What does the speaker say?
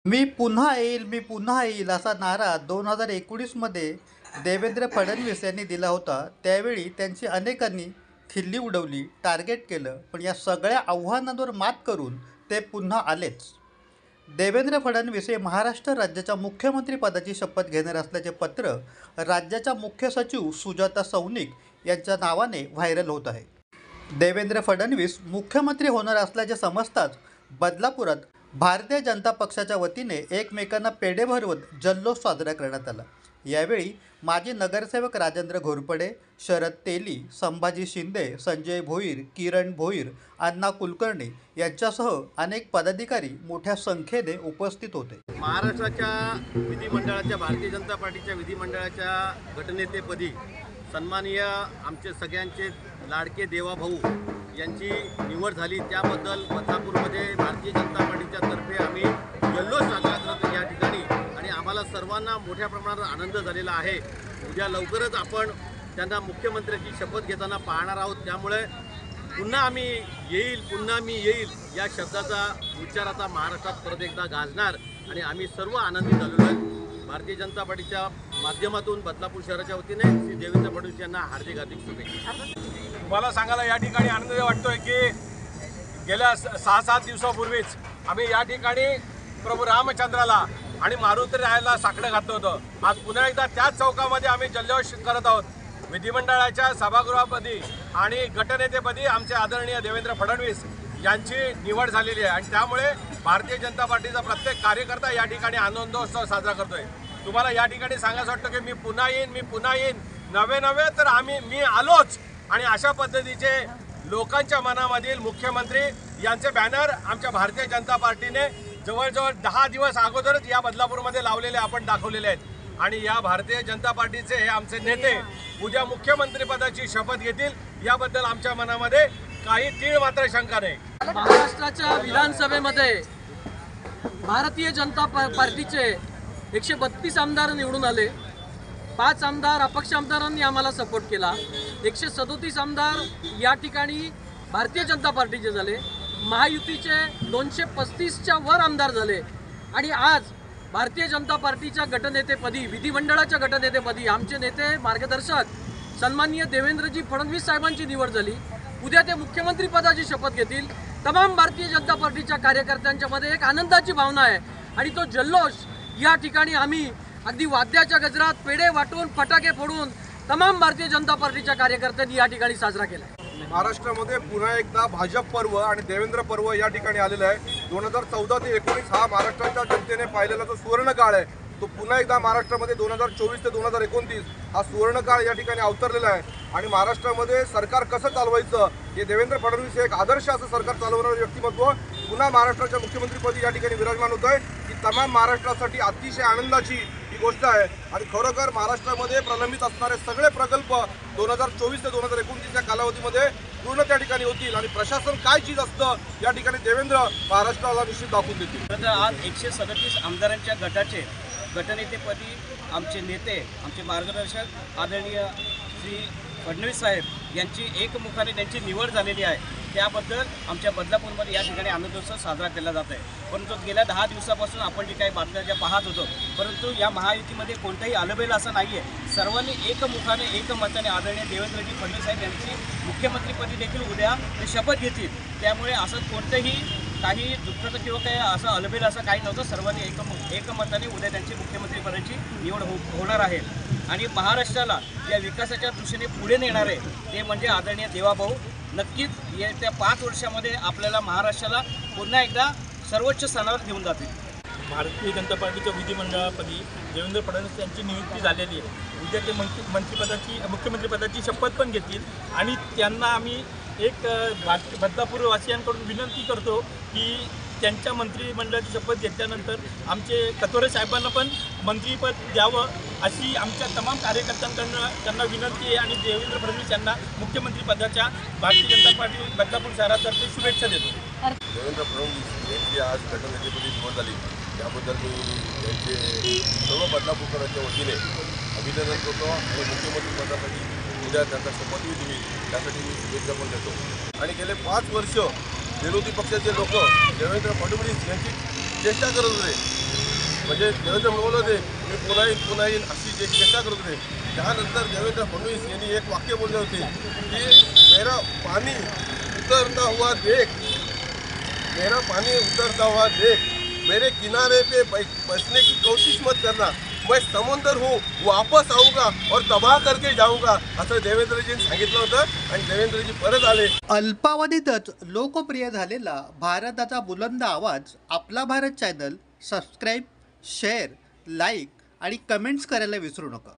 मी पुन्हा येईल, मी पुन्हा येईल असा नारा 2019मध्ये देवेंद्र फडणवीस यांनी दिला होता. त्यावेळी त्यांची अनेकांनी खिल्ली उडवली, टार्गेट केलं. पण या सगळ्या आव्हानांवर मात करून ते पुन्हा आलेच. देवेंद्र फडणवीस हे महाराष्ट्र राज्याच्या मुख्यमंत्रीपदाची शपथ घेणार असल्याचे पत्र राज्याच्या मुख्य सचिव सुजाता सौनिक यांच्या नावाने व्हायरल होत आहे. देवेंद्र फडणवीस मुख्यमंत्री होणार असल्याचे समजताच बदलापुरात भारतीय जनता पक्षाच्या वतीने एकमेकांना पेढे भरवत जल्लोष साजरा करण्यात आला. यावेळी माजी नगरसेवक राजेंद्र घोरपडे, शरद तेली, संभाजी शिंदे, संजय भोईर, किरण भोईर, अण्णा कुलकर्णी यांच्यासह अनेक पदाधिकारी मोठ्या संख्येने उपस्थित होते. महाराष्ट्राच्या विधिमंडळाच्या भारतीय जनता पार्टीच्या विधिमंडळाच्या गटनेतेपदी सन्माननीय आमचे सगळ्यांचे लाडके देवाभाऊ यांची निवड झाली. त्याबद्दल बदलापूरमध्ये भारतीय जनता पार्टीच्या तर्फे आम्ही जल्लोष साजरा करतो या ठिकाणी आणि आम्हाला सर्वांना मोठ्या प्रमाणात आनंद झालेला आहे. उद्या लवकरच आपण त्यांना मुख्यमंत्र्याची शपथ घेताना पाहणार आहोत. त्यामुळे पुन्हा आम्ही येईल, पुन्हा मी येईल या शब्दाचा उच्चार आता महाराष्ट्रात परत एकदा गाजणार आणि आम्ही सर्व आनंदित झालेलो आहे. भारतीय जनता पार्टीच्या माध्यमातून बदलापूर शहराच्या वतीने श्री देवेंद्र फडणवीस यांना हार्दिक शुभेच्छा. तुम्हाला सांगायला या ठिकाणी आनंद वाटतोय की गेल्या 6-7 दिवसापूर्वीच आम्ही या ठिकाणी प्रभू रामचंद्राला आणि मारुती रायाला साकडं घातलं होतं. आज पुन्हा एकदा त्याच चौकामध्ये आम्ही जल्लोष करत आहोत. विधिमंडळाच्या सभागृहापदी आणि गटनेतेपदी आमचे आदरणीय देवेंद्र फडणवीस यांची निवड झालेली आहे आणि त्यामुळे भारतीय जनता पार्टीचा प्रत्येक कार्यकर्ता या ठिकाणी आनंदोत्सव साजरा करतोय. तुम्हाला या ठिकाणी सांगायचं वाटतं की मी पुन्हा येईन नवे तर मी आलोच. आणि अशा पद्धतीचे लोकांच्या मनामधील मुख्यमंत्री यांचे बॅनर आमच्या भारतीय जनता पार्टीने जवळजवळ 10 दिवस अगोदरच या बदलापूरमध्ये लावलेले आपण दाखवलेले आहेत. आणि या भारतीय जनता पार्टीचे हे आमचे नेते उद्या मुख्यमंत्रीपदाची शपथ घेतील याबद्दल आमच्या मनामध्ये काही तीळ मात्र शंका नाही. महाराष्ट्राच्या विधानसभेमध्ये भारतीय जनता पार्टीचे 132 आमदार निवडून आले. 5 आमदार अपक्ष आमदारांनी आम्हाला सपोर्ट केला. 137 आमदार या ठिकाणी भारतीय जनता पार्टीचे झाले. महायुतीचे 235च्या वर आमदार झाले. आणि आज भारतीय जनता पार्टीच्या गटनेतेपदी, विधिमंडळाच्या गटनेतेपदी आमचे नेते मार्गदर्शक सन्माननीय देवेंद्रजी फडणवीस साहेबांची निवड झाली. उद्या ते मुख्यमंत्री पदाची शपथ घेतील. तमाम भारतीय जनता पार्टीच्या कार्यकर्त्यांच्या मध्ये एक आनंदाची भावना आहे आणि तो जल्लोष या ठिकाणी आम्ही अगदी वाद्याच्या गजरात पेढे वाटून फटाके फोडून तमाम भारतीय जनता पार्टीच्या कार्यकर्त्यांनी या ठिकाणी साजरा केला. महाराष्ट्रामध्ये पुन्हा एकदा भाजप पर्व आणि देवेंद्र पर्व या ठिकाणी आलेला आहे. 2014 ते 2019 हा महाराष्ट्राच्या जनतेने पाहिलेला जो सुवर्ण काळ आहे तो पुन्हा एकदा महाराष्ट्रामध्ये 2024 ते 2029 हा सुवर्ण काळ या ठिकाणी अवतरलेला आहे. आणि महाराष्ट्रामध्ये सरकार कसं चालवायचं हे देवेंद्र फडणवीस हे एक आदर्श असं सरकार चालवणारं व्यक्तिमत्व पुन्हा महाराष्ट्राच्या मुख्यमंत्रीपदी या ठिकाणी विराजमान होत आहे. ही तमाम महाराष्ट्रासाठी अतिशय आनंदाची ही गोष्ट आहे. आणि खरोखर महाराष्ट्रामध्ये प्रलंबित असणारे सगळे प्रकल्प 2024 ते 2029 या कालावधीमध्ये पूर्ण त्या ठिकाणी होतील आणि प्रशासन काय चीज असतं या ठिकाणी देवेंद्र महाराष्ट्राला निश्चित दाखवून देतील. आज 137 आमदारांच्या गटाचे गटनेतेपदी आमचे नेते, आमचे मार्गदर्शक आदरणीय श्री फडणवीस साहेब यांची एकमुखाने त्यांची निवड झालेली आहे. त्याबद्दल आमच्या बदलापूरमध्ये या ठिकाणी आनंदोत्सव साजरा केला जात आहे. परंतु गेल्या 10 दिवसापासून आपण जी काही बातम्या ज्या पाहत होतो, परंतु या महायुतीमध्ये कोणताही आलबेल असं नाही आहे. सर्वांनी एकमुखाने एकमताने आदरणीय देवेंद्रजी फडणवीस साहेब यांची मुख्यमंत्रीपदी देखील उद्या ते शपथ घेतील. त्यामुळे असं कोणतंही काही दुःखद किंवा काही असं अलबेल असं काही नव्हतं. सर्वांनी एकमताने उद्या त्यांची मुख्यमंत्रीपदाची निवड होणार आहे. आणि महाराष्ट्राला या विकासाच्या दृष्टीने पुढे नेणारे ते म्हणजे आदरणीय देवाभाऊ नक्कीच येत्या 5 वर्षामध्ये आपल्याला महाराष्ट्राला पुन्हा एकदा सर्वोच्च स्थानावर घेऊन जातील. भारतीय जनता पार्टीच्या विधिमंडळापदी देवेंद्र फडणवीस यांची नियुक्ती झालेली आहे. उद्या ते मुख्यमंत्रीपदाची शपथ पण घेतील आणि त्यांना आम्ही एक बदलापूरवासियांकडून विनंती करतो की त्यांच्या मंत्रिमंडळाची शपथ घेतल्यानंतर आमचे कथोरे साहेबांना पण मंत्रीपद द्यावं अशी आमच्या तमाम कार्यकर्त्यांकडनं त्यांना विनंती आहे. आणि देवेंद्र फडणवीस यांना मुख्यमंत्रीपदाच्या भारतीय जनता पार्टी बदलापूर शहरातर्फे शुभेच्छा देतो. देवेंद्र फडणवीस यांची आज गटनेतेपदी निवड झाली त्याबद्दल मी त्यांचे सर्व बदलापूरकरांच्या वतीने अभिनंदन करतो आणि मुख्यमंत्रीपदासाठी उद्या त्यांचा शपथविधी होईल त्यासाठी मी शुभेच्छा पण देतो. आणि गेले 5 वर्ष विरोधी पक्षाचे लोक देवेंद्र फडणवीस यांची चेष्टा करत होते म्हणजे देवेंद्र बोलत होते मी पुन्हा येईन अशी जे चर्चा करत होते. त्यानंतर देवेंद्र फडणवीस यांनी एक वाक्य बोलले होते की मेरा पाणी उतरता हुआ देख मेरे किनारे पे बसने की कोशिश मत करना, मैं समुंदर हूँ वापस आऊँगा और तबाह करके जाऊँगा असं देवेंद्रजींनी सांगितलं होतं आणि देवेंद्रजी परत आले. अल्पावधीतच लोकप्रिय झालेला भारताचा बुलंद आवाज आपला Bharat channel subscribe, share, like आणि कमेंट्स करायला विसरू नका.